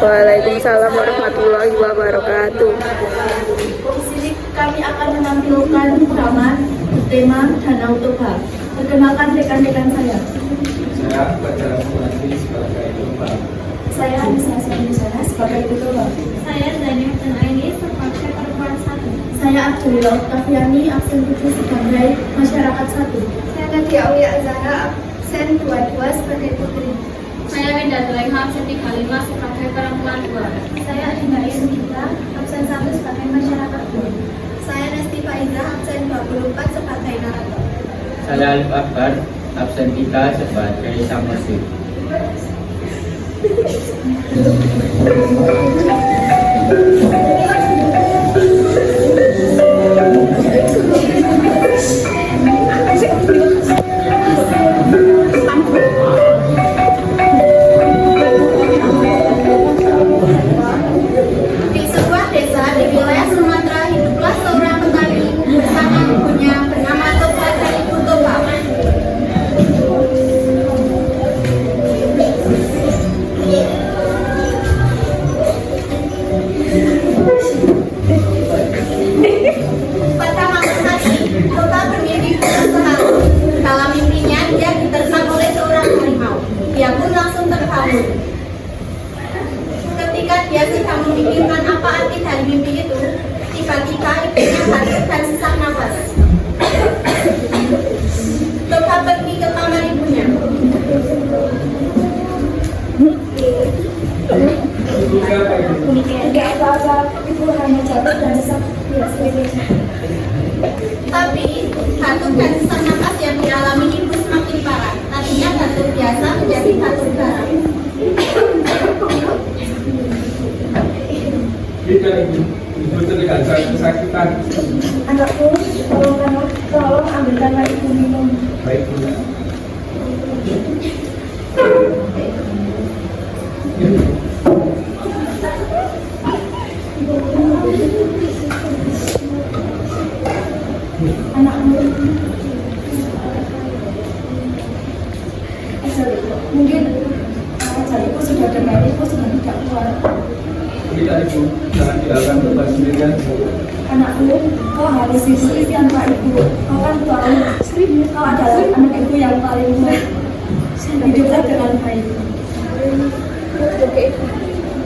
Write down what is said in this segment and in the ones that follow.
Waalaikumsalam warahmatullahi wabarakatuh. Di sini kami akan menampilkan drama tema Danau Toba. Perkenalkan rekan-rekan saya. Saya Fajar Muladi sebagai Toba. Saya Anissa Sanjana sebagai Toba. Saya Zania Aini sebagai perempuan satu. Saya Abdullah Oktaviani absen 7 sebagai masyarakat 1. Saya Nadia Aulia Azhara absen 22 sebagai putri. Saya Winda Zulaiha absen 35 sebagai perempuan 2. Saya Adinda Yusita absen 1 sebagai masyarakat 2. Saya Nesti Faiza absen 24 sebagai narator. Saya Alif Akbar, absen 3 sebagai Samosir. Di sebuah desa di wilayah Sumatera hiduplah seorang petani bersama ibunya bernama Toba dan Ibu Toba. Pada malam hari, Toba bermimpi burung. Dalam mimpinya dia diterkam oleh seorang harimau. Dia pun langsung terbangun. Ketika dia sedang memikirkan apa arti dari mimpi itu, tiba-tiba ibunya batuk dan sesak nafas. Toba pergi ke kamar ibunya. Tidak apa-apa, ibu hanya jatuh dan sesak biasa. Tapi batuk dan sesak nafas yang dialami ibu semakin parah. Tadinya batuk biasa menjadi batuk garam. Kita ibu terlihat kesakitan. Anakku, tolong ambilkanlah ibu minum. Baik, Bu. Anakmu mungkin jariku sudah dengar, ibu sudah tidak kuat. Kita Ibu, jangan dilakukan Toba sendirian. Anakku, kau harus isi tanpa ibu. Kau kan tahu, kau adalah anak ibu yang paling baik. Hiduplah dengan baik.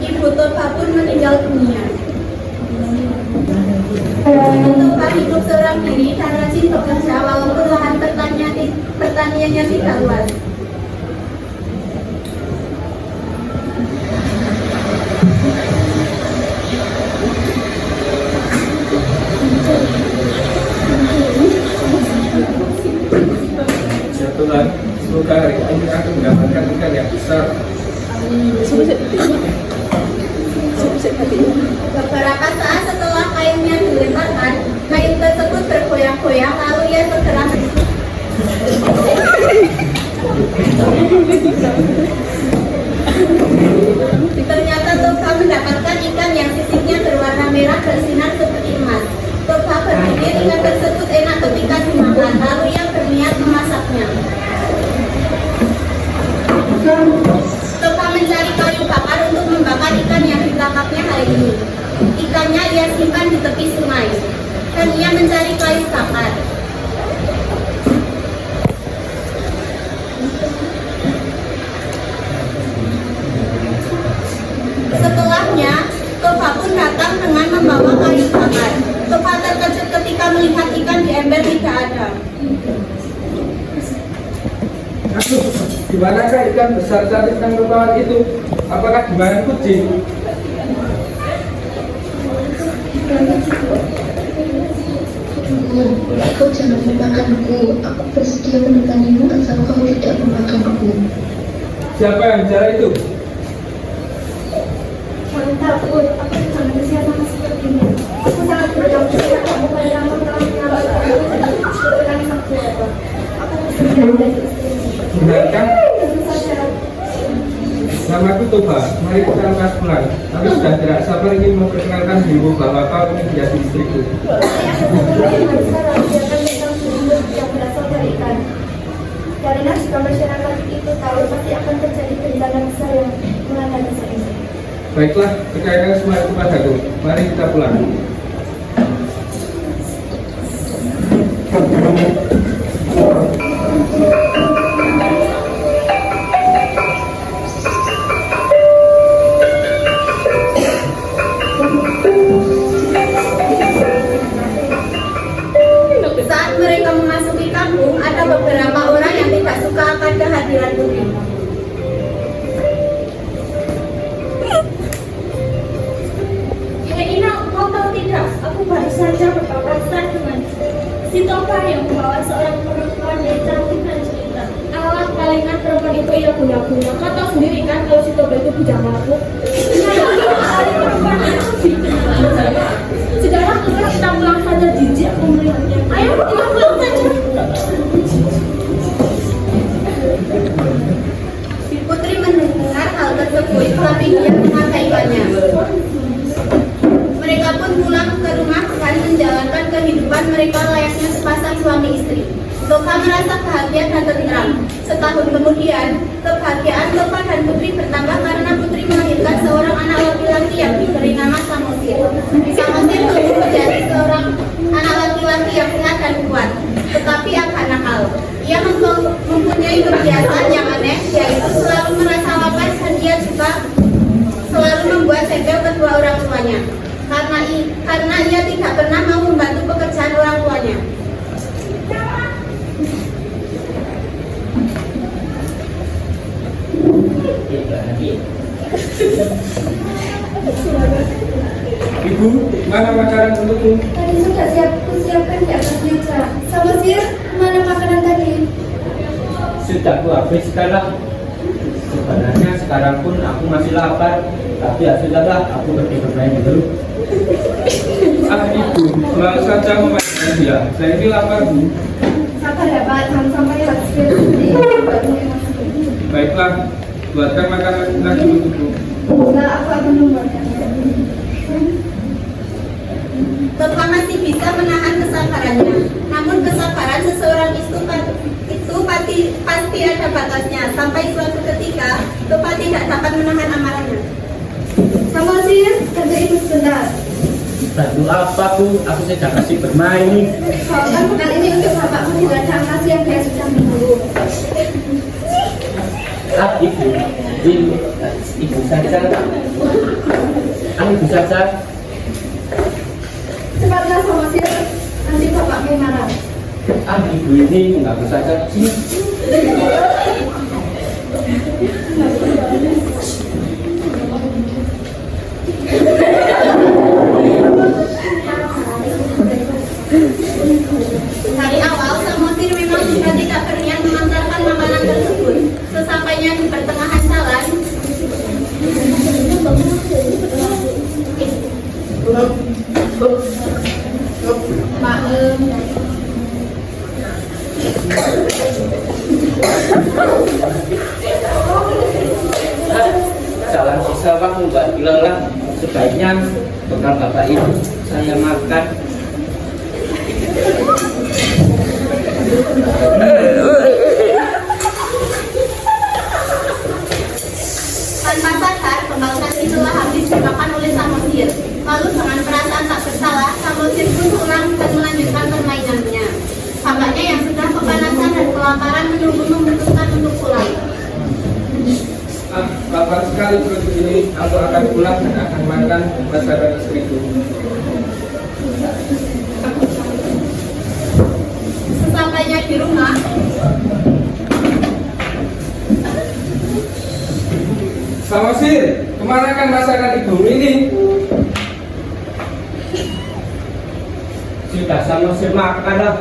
Ibu Toba pun meninggal dunia. Toba hidup seorang diri dan rajin bekerja walaupun lahan pertaniannya tidak luas. Ya Tuhan, semoga hari ini aku mendapatkan ikan yang besar. Beberapa saat setelah kainnya dilemparkan, kain tersebut bergoyang-goyang lalu ia segera ternyata Toba mendapatkan ikan yang sisiknya berwarna merah bersinar seperti emas. Toba berpikir ikan tersebut enak ketika dimakan, lalu ia berniat memasaknya. Toba mencari kayu bakar untuk membakar ikan yang ditangkapnya hari ini. Ikannya ia simpan di tepi sungai, dan ia mencari kayu bakar. Setelahnya, Toba pun datang dengan membawa kayu bakar. Toba terkejut ketika melihat ikan di ember tidak ada. Aduh, di manakah ikan besar cantik dan rupawan itu? Apakah di mana kucing? Kau jangan memakanku. Aku bersedia menekanimu asal kau tidak memakanku. Siapa yang bicara itu? Jangan takut, aku jangan berusia sama seperti ini. Aku sangat berdoa kamu pada yang telah menyelamatkan aku dari kesulitan sakti. Aku bersedia menjadi istrimu. Benarkah? Tentu saja. Namaku Toba, mari kita lekas pulang. Aku sudah tidak sabar ingin memperkenalkan dirimu bahwa kau ingin menjadi istriku. Saya akan memulai dengan sekarang biarkan tentang sumber yang berasal dari ikan. Karena jika masyarakat itu tahu pasti akan terjadi bencana besar yang melanda desa ini. Baiklah, percayakan semua itu padaku. Mari kita pulang. Saat mereka memasuki kampung, ada beberapa orang yang tidak suka akan kehadiran Putri. Ina, kau tahu tidak? Aku baru saja berpapasan dengan si Topa yang membawa seorang perempuan yang cantik dan cerita. Alah, kalian perempuan itu ya punya. Kau tahu sendiri kan kalau si Topa itu bujang aku. Sekarang kita pulang saja, jijik aku melihatnya. Ayo kita pulang saja. Putri mendengar hal tersebut, tapi dia mengabaikannya. Mereka pun pulang ke rumah dan menjalankan kehidupan mereka layaknya sepasang suami istri. Topa merasa bahagia dan tentram. Setahun kemudian, kebahagiaan Topa dan Putri bertambah karena Putri melahirkan seorang anak laki-laki yang diberi nama Samosir. Samosir tumbuh menjadi seorang anak laki-laki yang sehat dan kuat, tetapi agak nakal. Ia mempunyai kebiasaan yang aneh, yaitu selalu merasa lapar dan dia juga selalu membuat segel kedua orang tuanya. Karena ia tidak pernah mau membantu pekerjaan orang tuanya. Ibu, mana makanan untukmu? Tadi sudah kusiapkan di atas meja. Samosir, mana makanan tadi? Sudah aku habiskan lah. Sebenarnya sekarang pun aku masih lapar, tapi ya sudahlah, aku pergi bermain dulu. Ah, Ibu, selalu saja memainkan dia. Saya ini lapar, Bu. Sabar ya Pak, jangan sampai habis nanti baru emosi. Baiklah, buatkan makanan lagi untukku. Nah, aku akan membuatkannya. Topa masih bisa menahan kesabarannya. Namun kesabaran seseorang itu pasti ada batasnya. Sampai suatu ketika, Topa tidak dapat menahan amarahnya. Samosir, kerja itu sebentar. Bantu apa Bu? Aku sedang kasih bermain nih. Bawakan bekal ini untuk bapakku di ladang nasi yang dia sudah menunggu. Ah, ibu saja. Ibu saja. Cepatlah Samosir, nanti bapakmu marah. Ah, ibu ini nggak bisa saja. Sini. Dari awal, Samosir memang sudah tidak berniat mengantarkan makanan tersebut. Sesampainya di pertengahan jalan, Jalan sisa waktu nggak lelah. Sebaiknya bekal bapak itu saya makan. tanpa sadar, bekal nasi telah habis dimakan oleh Samosir. Lalu dengan perasaan tak bersalah, Samosir pun pulang dan melanjutkan permainannya. Bapaknya yang sudah kepanasan dan kelaparan menunggu memutuskan untuk pulang. Ah, lapar sekali perut ini. Aku akan pulang dan akan makan masakan istriku. Sesampainya di rumah, Samosir, kemana kan masakan ibu ini? Sudah sama si makan lah.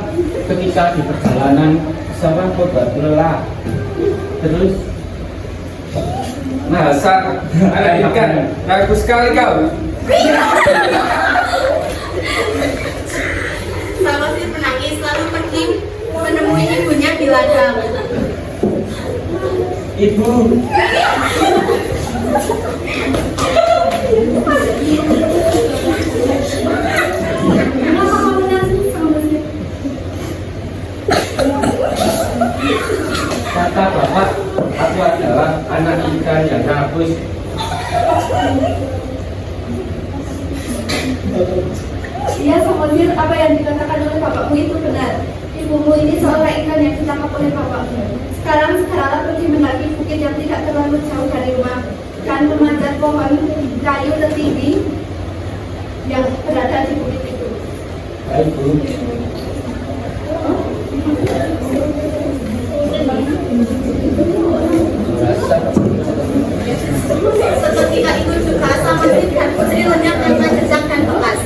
Ketika di perjalanan sama aku baru lelah. Terus Masa anak ikan, bagus sekali kau. Samosir menangis lalu pergi menemui ibunya di ladang. ibu. Kenapa kamu nangis, Samosir? Kata bapak, aku adalah anak ikan yang bagus. Iya, Samodir, apa yang dikatakan oleh bapakmu itu benar. Ibumu ini seorang ikan yang ditangkap oleh bapakmu. Sekarang pergi mendaki bukit yang tidak terlalu jauh dari rumah dan memanjat pohon kayu tertinggi yang berada di bukit itu. Baik, Bu. Seketika itu juga Samodir dan Putri lenyap tanpa jejak dan bekas.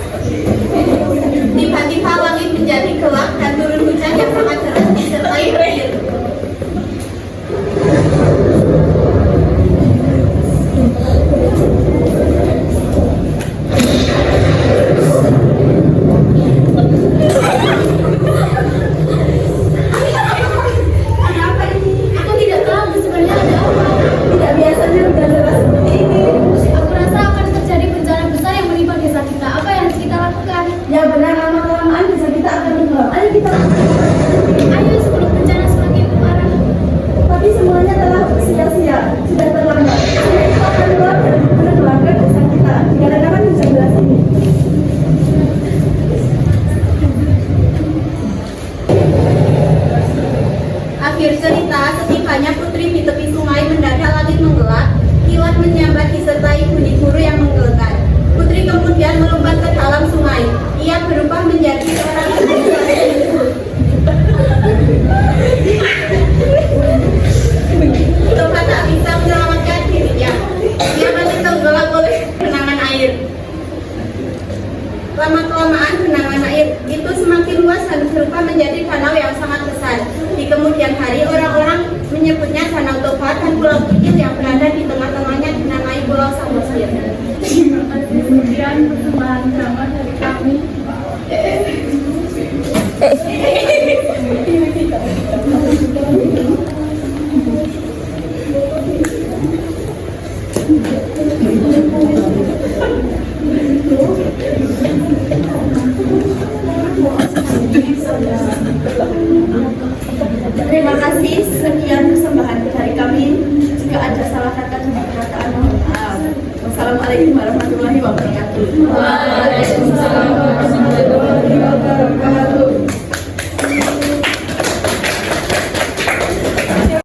Tiba-tiba langit menjadi gelap dan turun hujan yang sangat deras disertai petir. Kenapa ini? Aku tidak tahu sebenarnya ada apa. Tidak biasanya hujan deras seperti ini. Aku rasa akan terjadi bencana besar yang menimpa desa kita. Apa yang harus kita lakukan? Ya benar, lama-kelamaan desa kita akan tenggelam. Ayo kita lakukan. Ayo sebelum bencana semakin parah. Tapi semuanya telah sia-sia. Sudah terlambat. Kita akan keluar dan menenggelamkan desa kita. Dikarenakan hujan deras ini. Akhir cerita, setibanya Putri di tepi sungai mendadak langit menggelap, kilat menyambar disertai bunyi guru yang menggelegar. Putri kemudian melompat ke dalam sungai. Ia berubah menjadi seorang Toba tak bisa menyelamatkan dirinya. Ia masih tenggelam oleh genangan air. Lama-kelamaan genangan air itu semakin luas dan berubah menjadi danau yang sangat besar. Di kemudian hari, orang-orang menyebutnya Danau Toba dan pulau kecil yang berada di tengah-tengahnya dinamai Pulau Samosir. Terima kasih sekian persembahan drama dari kami. Terima kasih sekian persembahan dari kami. Jika ada salah kata dan perkataan, mohon maaf. Wassalamualaikum warahmatullahi wabarakatuh.